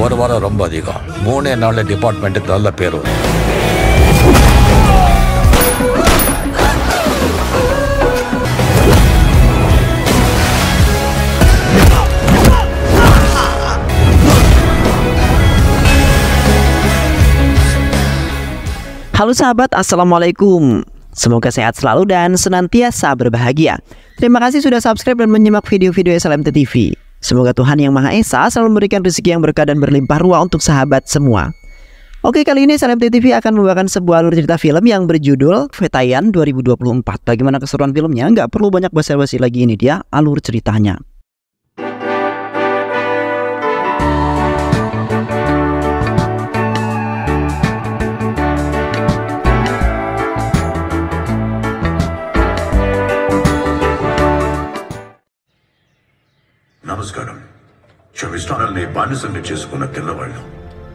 ஒரு வாரம் ரொம்ப அதிகம். 3 நாள்ல டிபார்ட்மெண்ட்டுக்கு நல்ல பேர் வரும். Halo sahabat, assalamualaikum. Semoga sehat selalu dan senantiasa berbahagia. Terima kasih sudah subscribe dan menyimak video-video SLMT TV. Semoga Tuhan Yang Maha Esa selalu memberikan rezeki yang berkah dan berlimpah ruah untuk sahabat semua. Oke, kali ini SLMT TV akan membawakan sebuah alur cerita film yang berjudul Vetayan 2024. Bagaimana keseruan filmnya? Nggak perlu banyak basa-basi lagi, ini dia alur ceritanya.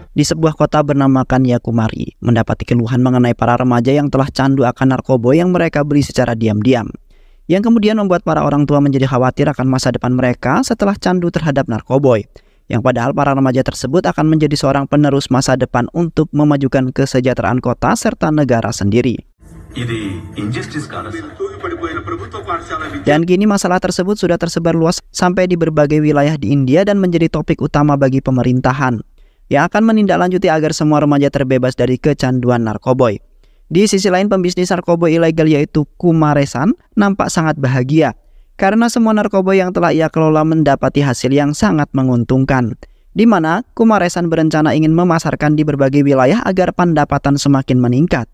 Di sebuah kota bernama Kanyakumari, mendapati keluhan mengenai para remaja yang telah candu akan narkoba yang mereka beli secara diam-diam, yang kemudian membuat para orang tua menjadi khawatir akan masa depan mereka setelah candu terhadap narkoba, yang padahal para remaja tersebut akan menjadi seorang penerus masa depan untuk memajukan kesejahteraan kota serta negara sendiri. Dan kini masalah tersebut sudah tersebar luas sampai di berbagai wilayah di India dan menjadi topik utama bagi pemerintahan yang akan menindaklanjuti agar semua remaja terbebas dari kecanduan narkoba. Di sisi lain, pembisnis narkoba ilegal yaitu Kumaresan nampak sangat bahagia karena semua narkoba yang telah ia kelola mendapati hasil yang sangat menguntungkan, di mana Kumaresan berencana ingin memasarkan di berbagai wilayah agar pendapatan semakin meningkat.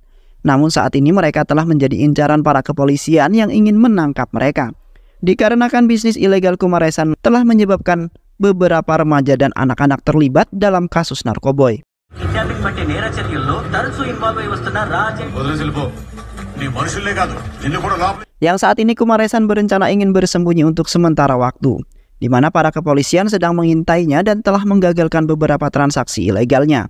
Namun saat ini mereka telah menjadi incaran para kepolisian yang ingin menangkap mereka. Dikarenakan bisnis ilegal Kumaresan telah menyebabkan beberapa remaja dan anak-anak terlibat dalam kasus narkoba. Yang saat ini Kumaresan berencana ingin bersembunyi untuk sementara waktu, di mana para kepolisian sedang mengintainya dan telah menggagalkan beberapa transaksi ilegalnya.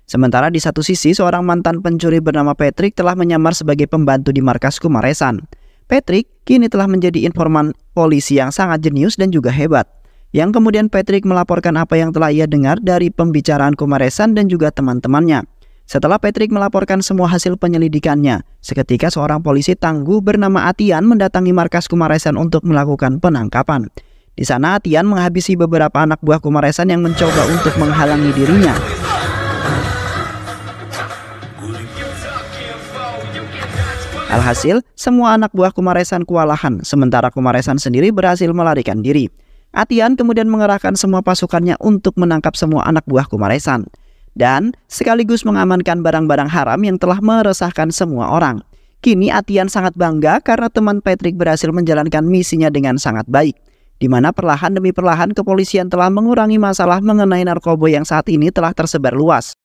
Sementara di satu sisi, seorang mantan pencuri bernama Patrick telah menyamar sebagai pembantu di markas Kumaresan. Patrick kini telah menjadi informan polisi yang sangat jenius dan juga hebat, yang kemudian Patrick melaporkan apa yang telah ia dengar dari pembicaraan Kumaresan dan juga teman-temannya. Setelah Patrick melaporkan semua hasil penyelidikannya, seketika seorang polisi tangguh bernama Atian mendatangi markas Kumaresan untuk melakukan penangkapan. Di sana Atian menghabisi beberapa anak buah Kumaresan yang mencoba untuk menghalangi dirinya. Alhasil, semua anak buah Kumaresan kewalahan, sementara Kumaresan sendiri berhasil melarikan diri. Atian kemudian mengerahkan semua pasukannya untuk menangkap semua anak buah Kumaresan, dan sekaligus mengamankan barang-barang haram yang telah meresahkan semua orang. Kini Atian sangat bangga karena teman Patrick berhasil menjalankan misinya dengan sangat baik, di mana perlahan demi perlahan kepolisian telah mengurangi masalah mengenai narkoba yang saat ini telah tersebar luas.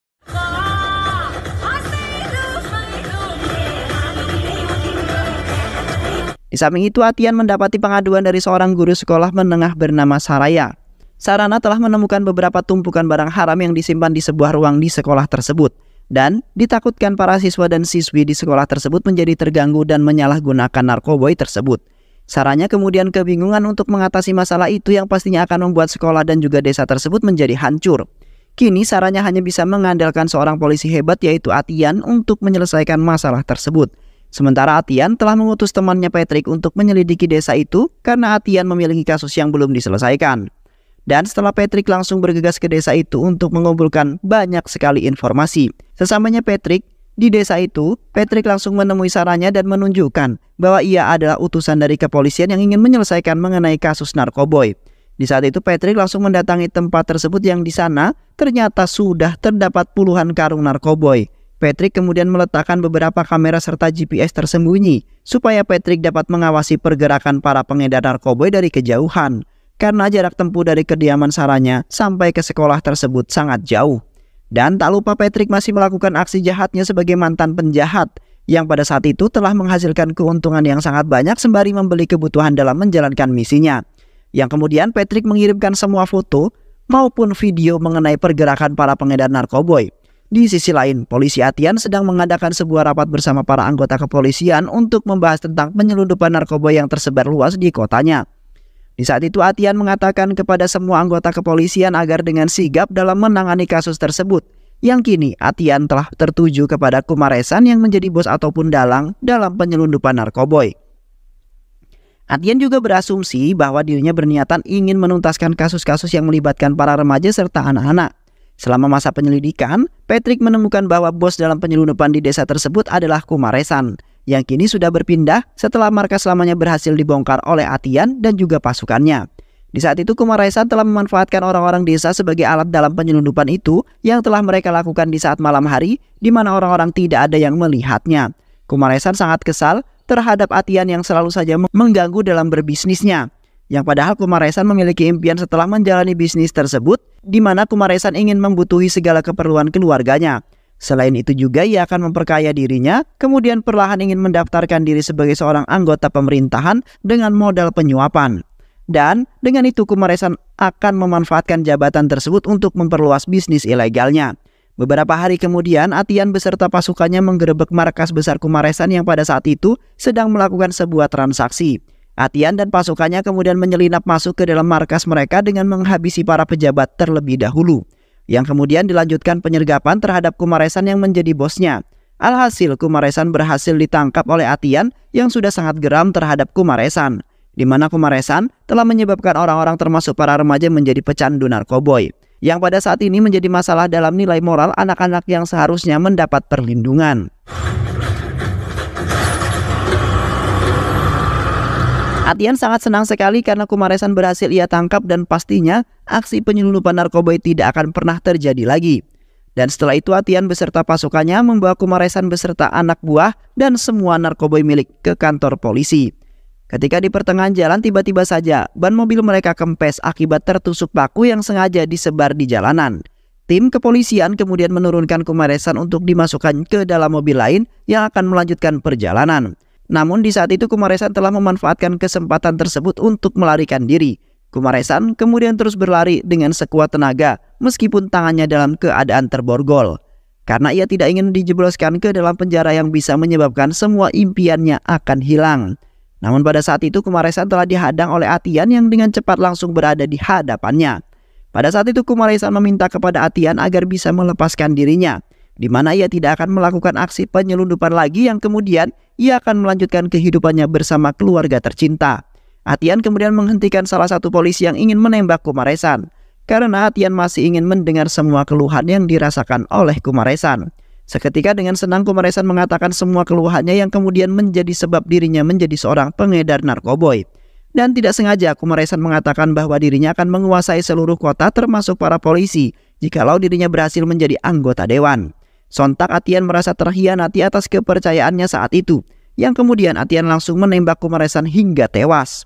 Di samping itu, Atian mendapati pengaduan dari seorang guru sekolah menengah bernama Saraya. Sarana telah menemukan beberapa tumpukan barang haram yang disimpan di sebuah ruang di sekolah tersebut, dan ditakutkan para siswa dan siswi di sekolah tersebut menjadi terganggu dan menyalahgunakan narkoba tersebut. Saranya kemudian kebingungan untuk mengatasi masalah itu yang pastinya akan membuat sekolah dan juga desa tersebut menjadi hancur. Kini Saranya hanya bisa mengandalkan seorang polisi hebat yaitu Atian untuk menyelesaikan masalah tersebut. Sementara Atian telah mengutus temannya Patrick untuk menyelidiki desa itu karena Atian memiliki kasus yang belum diselesaikan. Dan setelah Patrick langsung bergegas ke desa itu untuk mengumpulkan banyak sekali informasi. Sesamanya Patrick di desa itu, Patrick langsung menemui Saranya dan menunjukkan bahwa ia adalah utusan dari kepolisian yang ingin menyelesaikan mengenai kasus narkoba. Di saat itu Patrick langsung mendatangi tempat tersebut yang di sana ternyata sudah terdapat puluhan karung narkoba. Patrick kemudian meletakkan beberapa kamera serta GPS tersembunyi supaya Patrick dapat mengawasi pergerakan para pengedar narkoba dari kejauhan, karena jarak tempuh dari kediaman Saranya sampai ke sekolah tersebut sangat jauh. Dan tak lupa Patrick masih melakukan aksi jahatnya sebagai mantan penjahat yang pada saat itu telah menghasilkan keuntungan yang sangat banyak sembari membeli kebutuhan dalam menjalankan misinya. Yang kemudian Patrick mengirimkan semua foto maupun video mengenai pergerakan para pengedar narkoba. Di sisi lain, polisi Atian sedang mengadakan sebuah rapat bersama para anggota kepolisian untuk membahas tentang penyelundupan narkoba yang tersebar luas di kotanya. Di saat itu Atian mengatakan kepada semua anggota kepolisian agar dengan sigap dalam menangani kasus tersebut. Yang kini Atian telah tertuju kepada Kumaresan yang menjadi bos ataupun dalang dalam penyelundupan narkoboy. Atian juga berasumsi bahwa dirinya berniatan ingin menuntaskan kasus-kasus yang melibatkan para remaja serta anak-anak. Selama masa penyelidikan, Patrick menemukan bahwa bos dalam penyelundupan di desa tersebut adalah Kumaresan, yang kini sudah berpindah setelah markas lamanya berhasil dibongkar oleh Atian dan juga pasukannya. Di saat itu Kumaresan telah memanfaatkan orang-orang desa sebagai alat dalam penyelundupan itu yang telah mereka lakukan di saat malam hari di mana orang-orang tidak ada yang melihatnya. Kumaresan sangat kesal terhadap Atian yang selalu saja mengganggu dalam berbisnisnya. Yang padahal Kumaresan memiliki impian setelah menjalani bisnis tersebut di mana Kumaresan ingin membutuhi segala keperluan keluarganya. Selain itu juga ia akan memperkaya dirinya, kemudian perlahan ingin mendaftarkan diri sebagai seorang anggota pemerintahan dengan modal penyuapan. Dan dengan itu Kumaresan akan memanfaatkan jabatan tersebut untuk memperluas bisnis ilegalnya. Beberapa hari kemudian Atian beserta pasukannya menggerebek markas besar Kumaresan yang pada saat itu sedang melakukan sebuah transaksi. Atian dan pasukannya kemudian menyelinap masuk ke dalam markas mereka dengan menghabisi para pejabat terlebih dahulu. Yang kemudian dilanjutkan penyergapan terhadap Kumaresan yang menjadi bosnya. Alhasil Kumaresan berhasil ditangkap oleh Atian yang sudah sangat geram terhadap Kumaresan, di mana Kumaresan telah menyebabkan orang-orang termasuk para remaja menjadi pecandu narkoboy, yang pada saat ini menjadi masalah dalam nilai moral anak-anak yang seharusnya mendapat perlindungan. Atian sangat senang sekali karena Kumaresan berhasil ia tangkap dan pastinya aksi penyelundupan narkoboy tidak akan pernah terjadi lagi. Dan setelah itu Atian beserta pasukannya membawa Kumaresan beserta anak buah dan semua narkoboy milik ke kantor polisi. Ketika di pertengahan jalan tiba-tiba saja ban mobil mereka kempes akibat tertusuk paku yang sengaja disebar di jalanan. Tim kepolisian kemudian menurunkan Kumaresan untuk dimasukkan ke dalam mobil lain yang akan melanjutkan perjalanan. Namun di saat itu Kumaresan telah memanfaatkan kesempatan tersebut untuk melarikan diri. Kumaresan kemudian terus berlari dengan sekuat tenaga meskipun tangannya dalam keadaan terborgol. Karena ia tidak ingin dijebloskan ke dalam penjara yang bisa menyebabkan semua impiannya akan hilang. Namun pada saat itu Kumaresan telah dihadang oleh Atian yang dengan cepat langsung berada di hadapannya. Pada saat itu Kumaresan meminta kepada Atian agar bisa melepaskan dirinya, di mana ia tidak akan melakukan aksi penyelundupan lagi yang kemudian ia akan melanjutkan kehidupannya bersama keluarga tercinta. Atian kemudian menghentikan salah satu polisi yang ingin menembak Kumaresan, karena Atian masih ingin mendengar semua keluhan yang dirasakan oleh Kumaresan. Seketika dengan senang Kumaresan mengatakan semua keluhannya yang kemudian menjadi sebab dirinya menjadi seorang pengedar narkoboy. Dan tidak sengaja Kumaresan mengatakan bahwa dirinya akan menguasai seluruh kota termasuk para polisi jikalau dirinya berhasil menjadi anggota dewan. Sontak Atian merasa terhianati atas kepercayaannya saat itu, yang kemudian Atian langsung menembak Kumaresan hingga tewas.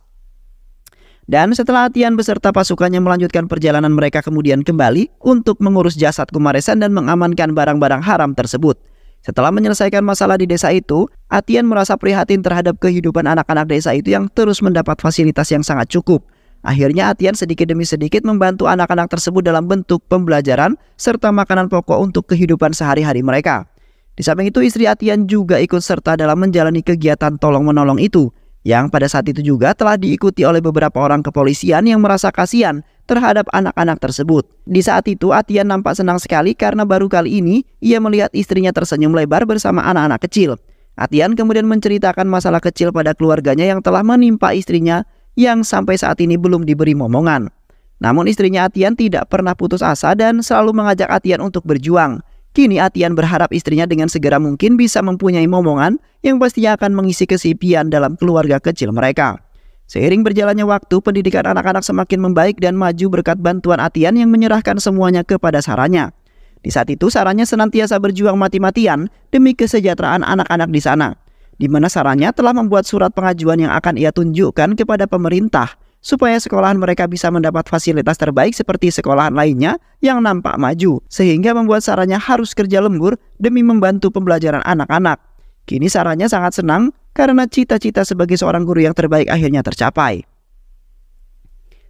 Dan setelah Atian beserta pasukannya melanjutkan perjalanan mereka kemudian kembali untuk mengurus jasad Kumaresan dan mengamankan barang-barang haram tersebut. Setelah menyelesaikan masalah di desa itu, Atian merasa prihatin terhadap kehidupan anak-anak desa itu yang terus mendapat fasilitas yang sangat cukup. Akhirnya Atian sedikit demi sedikit membantu anak-anak tersebut dalam bentuk pembelajaran serta makanan pokok untuk kehidupan sehari-hari mereka. Di samping itu istri Atian juga ikut serta dalam menjalani kegiatan tolong-menolong itu, yang pada saat itu juga telah diikuti oleh beberapa orang kepolisian yang merasa kasihan terhadap anak-anak tersebut. Di saat itu Atian nampak senang sekali karena baru kali ini ia melihat istrinya tersenyum lebar bersama anak-anak kecil. Atian kemudian menceritakan masalah kecil pada keluarganya yang telah menimpa istrinya yang sampai saat ini belum diberi momongan. Namun istrinya Atian tidak pernah putus asa dan selalu mengajak Atian untuk berjuang. Kini Atian berharap istrinya dengan segera mungkin bisa mempunyai momongan yang pastinya akan mengisi kesepian dalam keluarga kecil mereka. Seiring berjalannya waktu, pendidikan anak-anak semakin membaik dan maju berkat bantuan Atian yang menyerahkan semuanya kepada Saranya. Di saat itu Saranya senantiasa berjuang mati-matian demi kesejahteraan anak-anak di sana, di mana Saranya telah membuat surat pengajuan yang akan ia tunjukkan kepada pemerintah supaya sekolahan mereka bisa mendapat fasilitas terbaik seperti sekolahan lainnya yang nampak maju, sehingga membuat Saranya harus kerja lembur demi membantu pembelajaran anak-anak. Kini Saranya sangat senang karena cita-cita sebagai seorang guru yang terbaik akhirnya tercapai.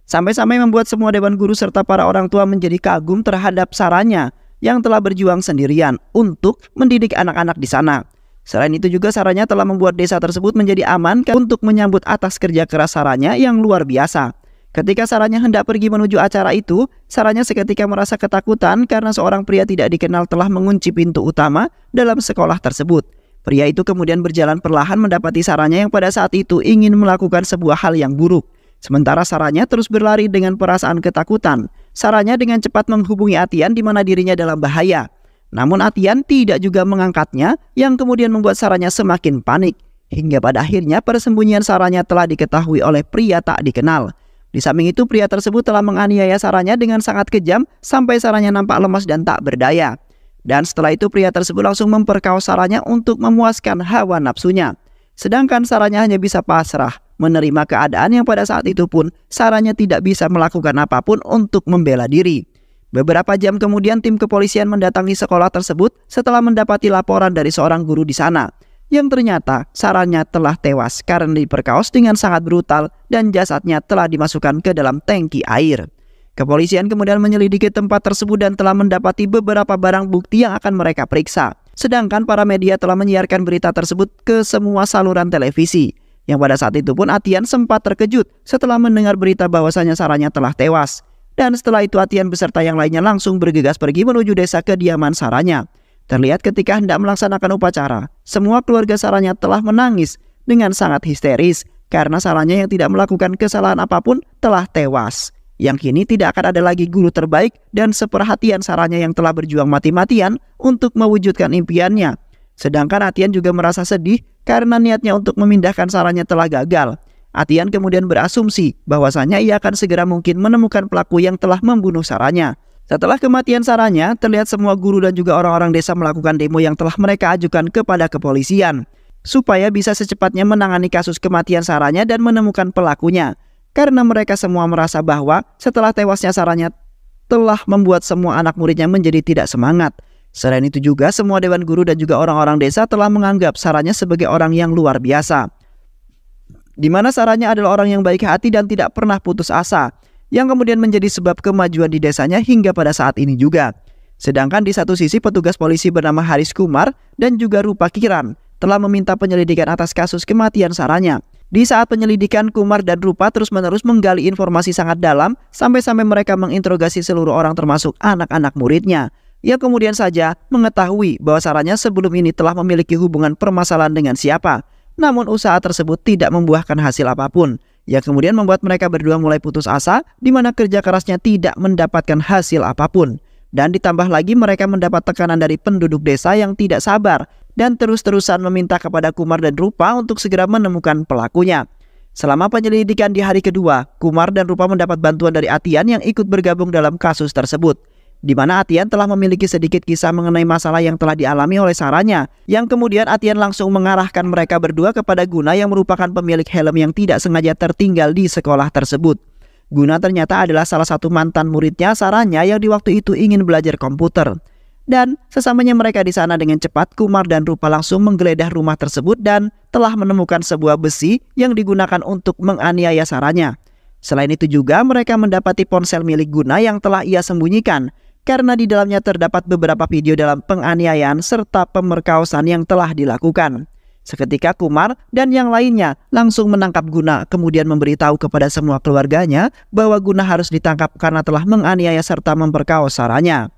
Sampai-sampai membuat semua dewan guru serta para orang tua menjadi kagum terhadap Saranya yang telah berjuang sendirian untuk mendidik anak-anak di sana. Selain itu juga Saranya telah membuat desa tersebut menjadi aman untuk menyambut atas kerja keras Saranya yang luar biasa. Ketika Saranya hendak pergi menuju acara itu, Saranya seketika merasa ketakutan karena seorang pria tidak dikenal telah mengunci pintu utama dalam sekolah tersebut. Pria itu kemudian berjalan perlahan mendapati Saranya yang pada saat itu ingin melakukan sebuah hal yang buruk. Sementara Saranya terus berlari dengan perasaan ketakutan. Saranya dengan cepat menghubungi Atian di mana dirinya dalam bahaya. Namun Atian tidak juga mengangkatnya, yang kemudian membuat Saranya semakin panik. Hingga pada akhirnya persembunyian Saranya telah diketahui oleh pria tak dikenal. Di samping itu pria tersebut telah menganiaya Saranya dengan sangat kejam sampai Saranya nampak lemas dan tak berdaya. Dan setelah itu pria tersebut langsung memperkaos Saranya untuk memuaskan hawa nafsunya. Sedangkan Saranya hanya bisa pasrah menerima keadaan yang pada saat itu pun Saranya tidak bisa melakukan apapun untuk membela diri. Beberapa jam kemudian tim kepolisian mendatangi sekolah tersebut setelah mendapati laporan dari seorang guru di sana. Yang ternyata Saranya telah tewas karena diperkaos dengan sangat brutal dan jasadnya telah dimasukkan ke dalam tangki air. Kepolisian kemudian menyelidiki tempat tersebut dan telah mendapati beberapa barang bukti yang akan mereka periksa. Sedangkan para media telah menyiarkan berita tersebut ke semua saluran televisi. Yang pada saat itu pun Atian sempat terkejut setelah mendengar berita bahwasanya Saranya telah tewas. Dan setelah itu Atian beserta yang lainnya langsung bergegas pergi menuju desa kediaman Saranya. Terlihat ketika hendak melaksanakan upacara, semua keluarga Saranya telah menangis dengan sangat histeris karena Saranya yang tidak melakukan kesalahan apapun telah tewas. Yang kini tidak akan ada lagi guru terbaik dan seperhatian Saranya yang telah berjuang mati-matian untuk mewujudkan impiannya. Sedangkan Atian juga merasa sedih karena niatnya untuk memindahkan Saranya telah gagal. Atian kemudian berasumsi bahwasanya ia akan segera mungkin menemukan pelaku yang telah membunuh Saranya. Setelah kematian Saranya, terlihat semua guru dan juga orang-orang desa melakukan demo yang telah mereka ajukan kepada kepolisian supaya bisa secepatnya menangani kasus kematian Saranya dan menemukan pelakunya. Karena mereka semua merasa bahwa setelah tewasnya Saranya telah membuat semua anak muridnya menjadi tidak semangat. Selain itu juga semua dewan guru dan juga orang-orang desa telah menganggap Saranya sebagai orang yang luar biasa, di mana Saranya adalah orang yang baik hati dan tidak pernah putus asa, yang kemudian menjadi sebab kemajuan di desanya hingga pada saat ini juga. Sedangkan di satu sisi petugas polisi bernama Haris Kumar dan juga Rupa Kiran telah meminta penyelidikan atas kasus kematian Saranya. Di saat penyelidikan, Kumar dan Rupa terus-menerus menggali informasi sangat dalam sampai-sampai mereka menginterogasi seluruh orang termasuk anak-anak muridnya, yang kemudian saja mengetahui bahwa Saranya sebelum ini telah memiliki hubungan permasalahan dengan siapa. Namun usaha tersebut tidak membuahkan hasil apapun, yang kemudian membuat mereka berdua mulai putus asa, di mana kerja kerasnya tidak mendapatkan hasil apapun. Dan ditambah lagi mereka mendapat tekanan dari penduduk desa yang tidak sabar dan terus-terusan meminta kepada Kumar dan Rupa untuk segera menemukan pelakunya. Selama penyelidikan di hari kedua, Kumar dan Rupa mendapat bantuan dari Atian yang ikut bergabung dalam kasus tersebut, di mana Atian telah memiliki sedikit kisah mengenai masalah yang telah dialami oleh Saranya, yang kemudian Atian langsung mengarahkan mereka berdua kepada Guna yang merupakan pemilik helm yang tidak sengaja tertinggal di sekolah tersebut. Guna ternyata adalah salah satu mantan muridnya Saranya yang di waktu itu ingin belajar komputer. Dan sesamanya mereka di sana dengan cepat, Kumar dan Rupa langsung menggeledah rumah tersebut dan telah menemukan sebuah besi yang digunakan untuk menganiaya Saranya. Selain itu juga mereka mendapati ponsel milik Guna yang telah ia sembunyikan, karena di dalamnya terdapat beberapa video dalam penganiayaan serta pemerkosaan yang telah dilakukan. Seketika Kumar dan yang lainnya langsung menangkap Guna, kemudian memberitahu kepada semua keluarganya bahwa Guna harus ditangkap karena telah menganiaya serta memperkaos Saranya.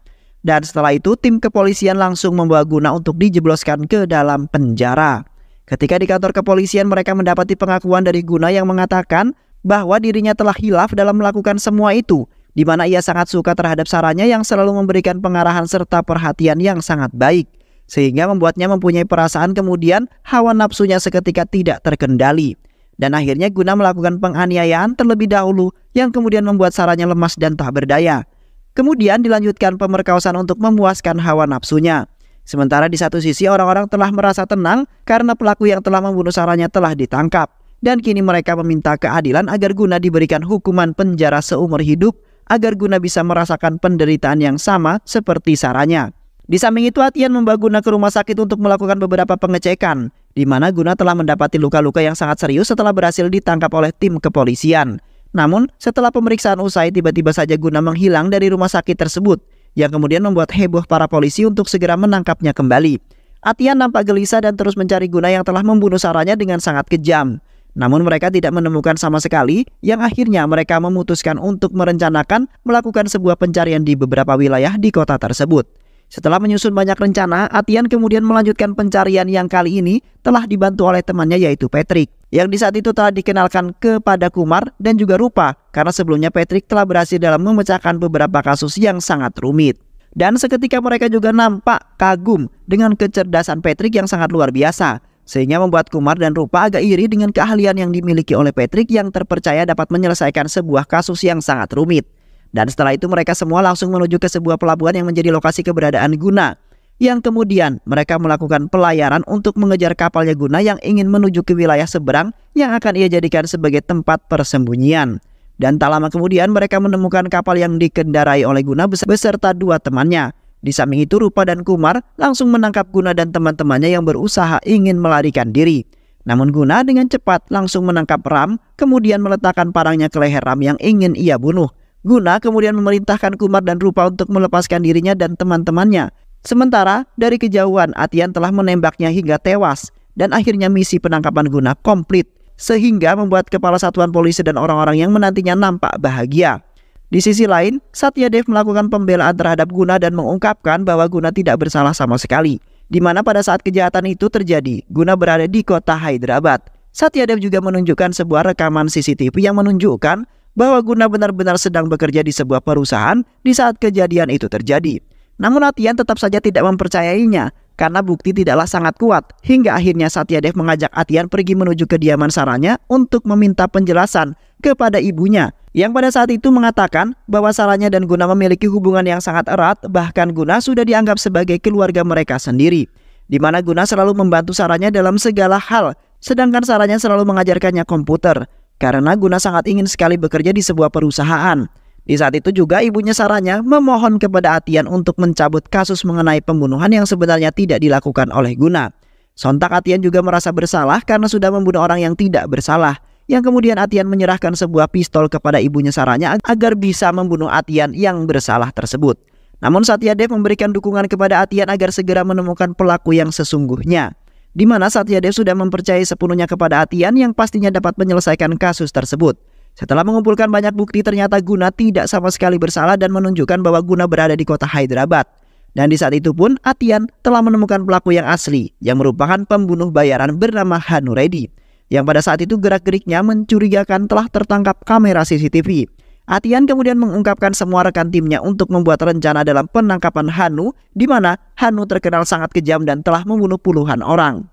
Dan setelah itu tim kepolisian langsung membawa Guna untuk dijebloskan ke dalam penjara. Ketika di kantor kepolisian mereka mendapati pengakuan dari Guna yang mengatakan bahwa dirinya telah hilaf dalam melakukan semua itu, di mana ia sangat suka terhadap Saranya yang selalu memberikan pengarahan serta perhatian yang sangat baik, sehingga membuatnya mempunyai perasaan kemudian hawa nafsunya seketika tidak terkendali. Dan akhirnya Guna melakukan penganiayaan terlebih dahulu yang kemudian membuat Saranya lemas dan tak berdaya. Kemudian dilanjutkan pemerkosaan untuk memuaskan hawa nafsunya. Sementara di satu sisi orang-orang telah merasa tenang karena pelaku yang telah membunuh Saranya telah ditangkap. Dan kini mereka meminta keadilan agar Guna diberikan hukuman penjara seumur hidup agar Guna bisa merasakan penderitaan yang sama seperti Saranya. Di samping itu Atian membawa Guna ke rumah sakit untuk melakukan beberapa pengecekan, di mana Guna telah mendapati luka-luka yang sangat serius setelah berhasil ditangkap oleh tim kepolisian. Namun setelah pemeriksaan usai, tiba-tiba saja Guna menghilang dari rumah sakit tersebut, yang kemudian membuat heboh para polisi untuk segera menangkapnya kembali. Atian nampak gelisah dan terus mencari Guna yang telah membunuh Saranya dengan sangat kejam. Namun mereka tidak menemukan sama sekali, yang akhirnya mereka memutuskan untuk merencanakan melakukan sebuah pencarian di beberapa wilayah di kota tersebut. Setelah menyusun banyak rencana, Atian kemudian melanjutkan pencarian yang kali ini telah dibantu oleh temannya yaitu Patrick, yang di saat itu telah dikenalkan kepada Kumar dan juga Rupa karena sebelumnya Patrick telah berhasil dalam memecahkan beberapa kasus yang sangat rumit. Dan seketika mereka juga nampak kagum dengan kecerdasan Patrick yang sangat luar biasa, sehingga membuat Kumar dan Rupa agak iri dengan keahlian yang dimiliki oleh Patrick yang terpercaya dapat menyelesaikan sebuah kasus yang sangat rumit. Dan setelah itu mereka semua langsung menuju ke sebuah pelabuhan yang menjadi lokasi keberadaan Guna, yang kemudian mereka melakukan pelayaran untuk mengejar kapalnya Guna yang ingin menuju ke wilayah seberang yang akan ia jadikan sebagai tempat persembunyian. Dan tak lama kemudian mereka menemukan kapal yang dikendarai oleh Guna beserta dua temannya. Di samping itu Rupa dan Kumar langsung menangkap Guna dan teman-temannya yang berusaha ingin melarikan diri. Namun Guna dengan cepat langsung menangkap Ram, kemudian meletakkan parangnya ke leher Ram yang ingin ia bunuh. Guna kemudian memerintahkan Kumar dan Rupa untuk melepaskan dirinya dan teman-temannya. Sementara dari kejauhan Atian telah menembaknya hingga tewas dan akhirnya misi penangkapan Guna komplit, sehingga membuat kepala satuan polisi dan orang-orang yang menantinya nampak bahagia. Di sisi lain, Satyadev melakukan pembelaan terhadap Guna dan mengungkapkan bahwa Guna tidak bersalah sama sekali, di mana pada saat kejahatan itu terjadi, Guna berada di kota Hyderabad. Satyadev juga menunjukkan sebuah rekaman CCTV yang menunjukkan bahwa Guna benar-benar sedang bekerja di sebuah perusahaan di saat kejadian itu terjadi. Namun Atian tetap saja tidak mempercayainya karena bukti tidaklah sangat kuat, hingga akhirnya Satyadev mengajak Atian pergi menuju kediaman Saranya untuk meminta penjelasan kepada ibunya, yang pada saat itu mengatakan bahwa Saranya dan Guna memiliki hubungan yang sangat erat, bahkan Guna sudah dianggap sebagai keluarga mereka sendiri, di mana Guna selalu membantu Saranya dalam segala hal, sedangkan Saranya selalu mengajarkannya komputer karena Guna sangat ingin sekali bekerja di sebuah perusahaan. Di saat itu juga ibunya Saranya memohon kepada Atian untuk mencabut kasus mengenai pembunuhan yang sebenarnya tidak dilakukan oleh Guna. Sontak Atian juga merasa bersalah karena sudah membunuh orang yang tidak bersalah, yang kemudian Atian menyerahkan sebuah pistol kepada ibunya Saranya agar bisa membunuh Atian yang bersalah tersebut. Namun Satyadev memberikan dukungan kepada Atian agar segera menemukan pelaku yang sesungguhnya, di mana Satyadev sudah mempercayai sepenuhnya kepada Atian yang pastinya dapat menyelesaikan kasus tersebut. Setelah mengumpulkan banyak bukti, ternyata Guna tidak sama sekali bersalah dan menunjukkan bahwa Guna berada di kota Hyderabad. Dan di saat itu pun Atian telah menemukan pelaku yang asli, yang merupakan pembunuh bayaran bernama Hanu Reddy, yang pada saat itu gerak-geriknya mencurigakan telah tertangkap kamera CCTV. Atian kemudian mengungkapkan semua rekan timnya untuk membuat rencana dalam penangkapan Hanu, di mana Hanu terkenal sangat kejam dan telah membunuh puluhan orang.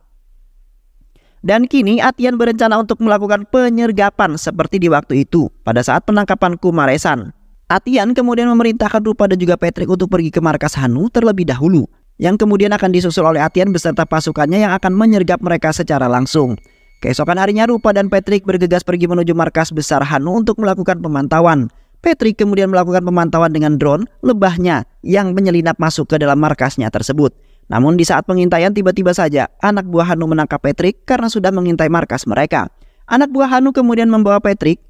Dan kini Atian berencana untuk melakukan penyergapan seperti di waktu itu pada saat penangkapan Kumaresan. Atian kemudian memerintahkan Rupa dan juga Patrick untuk pergi ke markas Hanu terlebih dahulu, yang kemudian akan disusul oleh Atian beserta pasukannya yang akan menyergap mereka secara langsung. Keesokan harinya Rupa dan Patrick bergegas pergi menuju markas besar Hanu untuk melakukan pemantauan. Patrick kemudian melakukan pemantauan dengan drone lebahnya yang menyelinap masuk ke dalam markasnya tersebut. Namun di saat pengintaian tiba-tiba saja anak buah Hanu menangkap Patrick karena sudah mengintai markas mereka. Anak buah Hanu kemudian membawa Patrick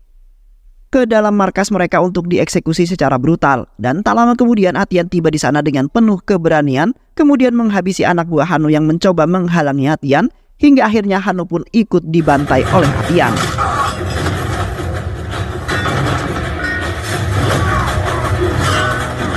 ke dalam markas mereka untuk dieksekusi secara brutal. Dan tak lama kemudian Atian tiba di sana dengan penuh keberanian, kemudian menghabisi anak buah Hanu yang mencoba menghalangi Atian, hingga akhirnya Hanu pun ikut dibantai oleh Atian.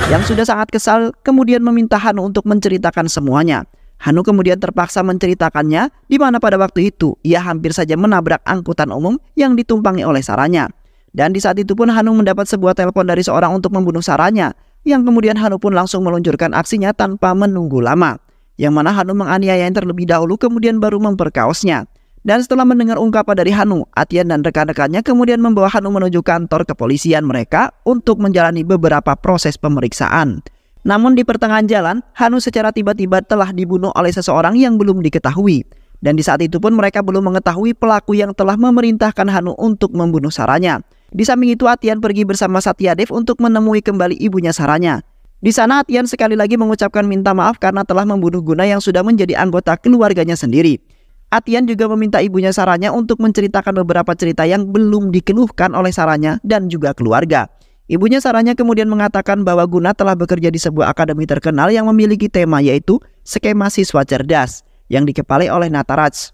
Yang sudah sangat kesal kemudian meminta Hanu untuk menceritakan semuanya. Hanu kemudian terpaksa menceritakannya, di mana pada waktu itu ia hampir saja menabrak angkutan umum yang ditumpangi oleh Saranya. Dan di saat itu pun Hanu mendapat sebuah telepon dari seorang untuk membunuh Saranya, yang kemudian Hanu pun langsung meluncurkan aksinya tanpa menunggu lama, yang mana Hanu menganiaya yang terlebih dahulu kemudian baru memperkaosnya. Dan setelah mendengar ungkapan dari Hanu, Atian dan rekan-rekannya kemudian membawa Hanu menuju kantor kepolisian mereka untuk menjalani beberapa proses pemeriksaan. Namun di pertengahan jalan, Hanu secara tiba-tiba telah dibunuh oleh seseorang yang belum diketahui. Dan di saat itu pun mereka belum mengetahui pelaku yang telah memerintahkan Hanu untuk membunuh Saranya. Di samping itu Atian pergi bersama Satyadev untuk menemui kembali ibunya Saranya. Di sana Atian sekali lagi mengucapkan minta maaf karena telah membunuh Guna yang sudah menjadi anggota keluarganya sendiri. Atian juga meminta ibunya Saranya untuk menceritakan beberapa cerita yang belum dikeluhkan oleh Saranya dan juga keluarga. Ibunya Saranya kemudian mengatakan bahwa Guna telah bekerja di sebuah akademi terkenal yang memiliki tema yaitu skema siswa cerdas yang dikepalai oleh Nataraj.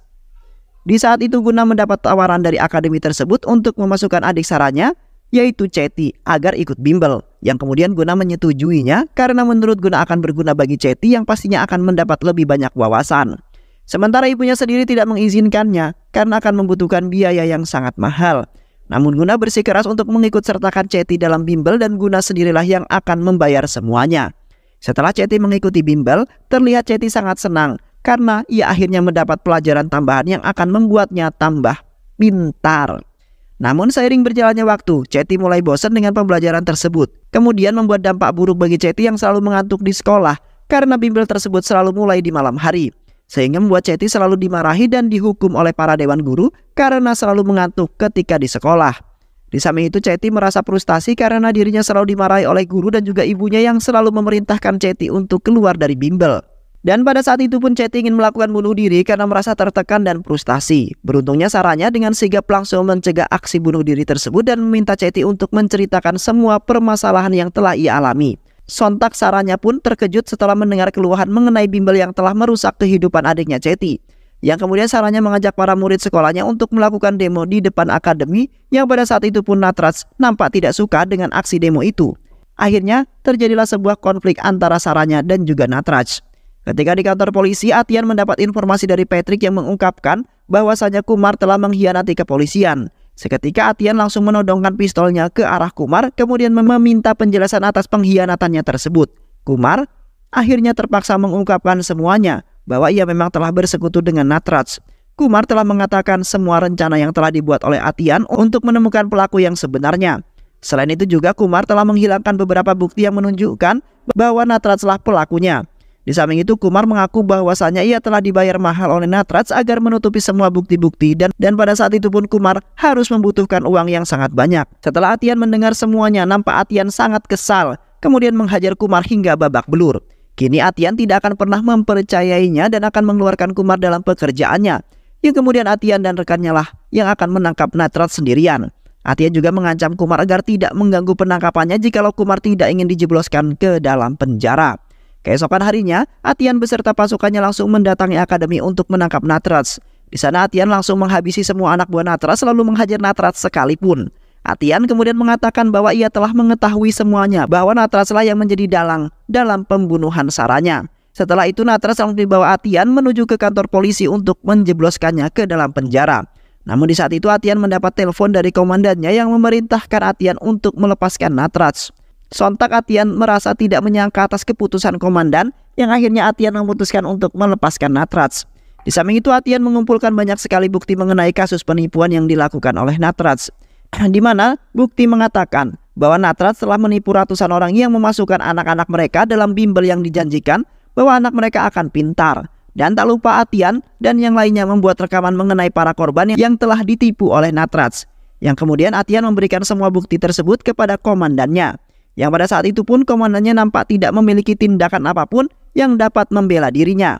Di saat itu Guna mendapat tawaran dari akademi tersebut untuk memasukkan adik Saranya, yaitu Ceti, agar ikut bimbel. Yang kemudian Guna menyetujuinya karena menurut Guna akan berguna bagi Ceti yang pastinya akan mendapat lebih banyak wawasan. Sementara ibunya sendiri tidak mengizinkannya karena akan membutuhkan biaya yang sangat mahal. Namun Guna bersikeras untuk mengikut sertakan Ceti dalam bimbel dan Guna sendirilah yang akan membayar semuanya. Setelah Ceti mengikuti bimbel, terlihat Ceti sangat senang karena ia akhirnya mendapat pelajaran tambahan yang akan membuatnya tambah pintar. Namun seiring berjalannya waktu, Ceti mulai bosan dengan pembelajaran tersebut. Kemudian membuat dampak buruk bagi Ceti yang selalu mengantuk di sekolah karena bimbel tersebut selalu mulai di malam hari. Sehingga membuat Ceti selalu dimarahi dan dihukum oleh para dewan guru karena selalu mengantuk ketika di sekolah. Di samping itu Ceti merasa frustasi karena dirinya selalu dimarahi oleh guru dan juga ibunya yang selalu memerintahkan Ceti untuk keluar dari bimbel. Dan pada saat itu pun Ceti ingin melakukan bunuh diri karena merasa tertekan dan frustasi. Beruntungnya Saranya dengan sigap langsung mencegah aksi bunuh diri tersebut dan meminta Ceti untuk menceritakan semua permasalahan yang telah ia alami. Sontak Saranya pun terkejut setelah mendengar keluhan mengenai bimbel yang telah merusak kehidupan adiknya Ceti. Yang kemudian Saranya mengajak para murid sekolahnya untuk melakukan demo di depan akademi yang pada saat itu pun Natraj nampak tidak suka dengan aksi demo itu. Akhirnya terjadilah sebuah konflik antara Saranya dan juga Natraj. Ketika di kantor polisi, Atian mendapat informasi dari Patrick yang mengungkapkan bahwasanya Kumar telah mengkhianati kepolisian. Seketika Atian langsung menodongkan pistolnya ke arah Kumar, kemudian meminta penjelasan atas pengkhianatannya tersebut. Kumar akhirnya terpaksa mengungkapkan semuanya, bahwa ia memang telah bersekutu dengan Natraj. Kumar telah mengatakan semua rencana yang telah dibuat oleh Atian untuk menemukan pelaku yang sebenarnya. Selain itu juga Kumar telah menghilangkan beberapa bukti yang menunjukkan bahwa Natrajlah pelakunya. Di samping itu Kumar mengaku bahwasanya ia telah dibayar mahal oleh Natraj agar menutupi semua bukti-bukti dan pada saat itu pun Kumar harus membutuhkan uang yang sangat banyak. Setelah Atian mendengar semuanya, nampak Atian sangat kesal, kemudian menghajar Kumar hingga babak belur. Kini Atian tidak akan pernah mempercayainya dan akan mengeluarkan Kumar dalam pekerjaannya. Yang kemudian Atian dan rekannya lah yang akan menangkap Natraj sendirian. Atian juga mengancam Kumar agar tidak mengganggu penangkapannya jikalau Kumar tidak ingin dijebloskan ke dalam penjara. Keesokan harinya, Atian beserta pasukannya langsung mendatangi akademi untuk menangkap Natraj. Di sana Atian langsung menghabisi semua anak buah Natraj lalu menghajar Natraj sekalipun. Atian kemudian mengatakan bahwa ia telah mengetahui semuanya, bahwa Natrajlah yang menjadi dalang dalam pembunuhan Saranya. Setelah itu Natraj langsung dibawa Atian menuju ke kantor polisi untuk menjebloskannya ke dalam penjara. Namun di saat itu Atian mendapat telepon dari komandannya yang memerintahkan Atian untuk melepaskan Natraj. Sontak Atian merasa tidak menyangka atas keputusan komandan yang akhirnya Atian memutuskan untuk melepaskan Natraj. Di samping itu Atian mengumpulkan banyak sekali bukti mengenai kasus penipuan yang dilakukan oleh Natraj. Di mana bukti mengatakan bahwa Natraj telah menipu ratusan orang yang memasukkan anak-anak mereka dalam bimbel yang dijanjikan bahwa anak mereka akan pintar. Dan tak lupa Atian dan yang lainnya membuat rekaman mengenai para korban yang telah ditipu oleh Natraj. Yang kemudian Atian memberikan semua bukti tersebut kepada komandannya. Yang pada saat itu pun komandannya nampak tidak memiliki tindakan apapun yang dapat membela dirinya.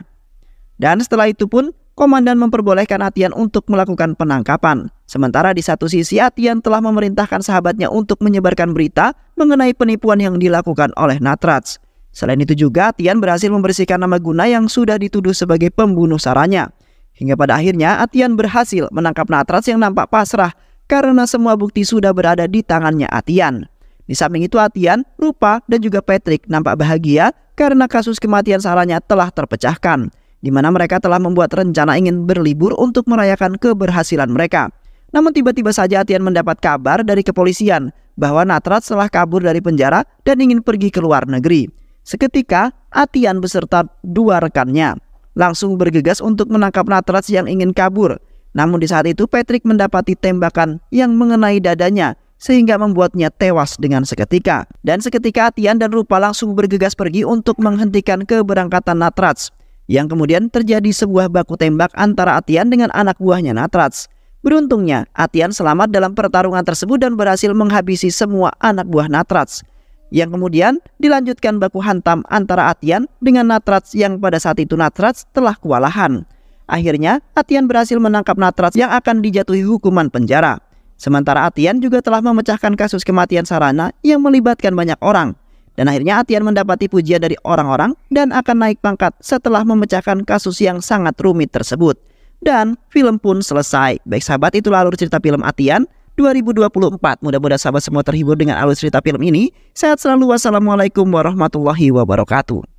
Dan setelah itu pun komandan memperbolehkan Atian untuk melakukan penangkapan. Sementara di satu sisi Atian telah memerintahkan sahabatnya untuk menyebarkan berita mengenai penipuan yang dilakukan oleh Natraj. Selain itu juga Atian berhasil membersihkan nama Guna yang sudah dituduh sebagai pembunuh Saranya. Hingga pada akhirnya Atian berhasil menangkap Natraj yang nampak pasrah karena semua bukti sudah berada di tangannya Atian. Di samping itu Atian, Rupa, dan juga Patrick nampak bahagia karena kasus kematian Saranya telah terpecahkan, di mana mereka telah membuat rencana ingin berlibur untuk merayakan keberhasilan mereka. Namun tiba-tiba saja Atian mendapat kabar dari kepolisian bahwa Natraj telah kabur dari penjara dan ingin pergi ke luar negeri. Seketika Atian beserta dua rekannya langsung bergegas untuk menangkap Natraj yang ingin kabur. Namun di saat itu Patrick mendapati tembakan yang mengenai dadanya sehingga membuatnya tewas dengan seketika. Dan seketika Atian dan Rupa langsung bergegas pergi untuk menghentikan keberangkatan Natraj. Yang kemudian terjadi sebuah baku tembak antara Atian dengan anak buahnya Natraj. Beruntungnya Atian selamat dalam pertarungan tersebut dan berhasil menghabisi semua anak buah Natraj. Yang kemudian dilanjutkan baku hantam antara Atian dengan Natraj yang pada saat itu Natraj telah kewalahan. Akhirnya Atian berhasil menangkap Natraj yang akan dijatuhi hukuman penjara. Sementara Atian juga telah memecahkan kasus kematian Sarana yang melibatkan banyak orang. Dan akhirnya Atian mendapati pujian dari orang-orang dan akan naik pangkat setelah memecahkan kasus yang sangat rumit tersebut. dan film pun selesai. Baik sahabat, itulah alur cerita film Atian 2024. Mudah-mudahan sahabat semua terhibur dengan alur cerita film ini. Sehat selalu. Wassalamualaikum warahmatullahi wabarakatuh.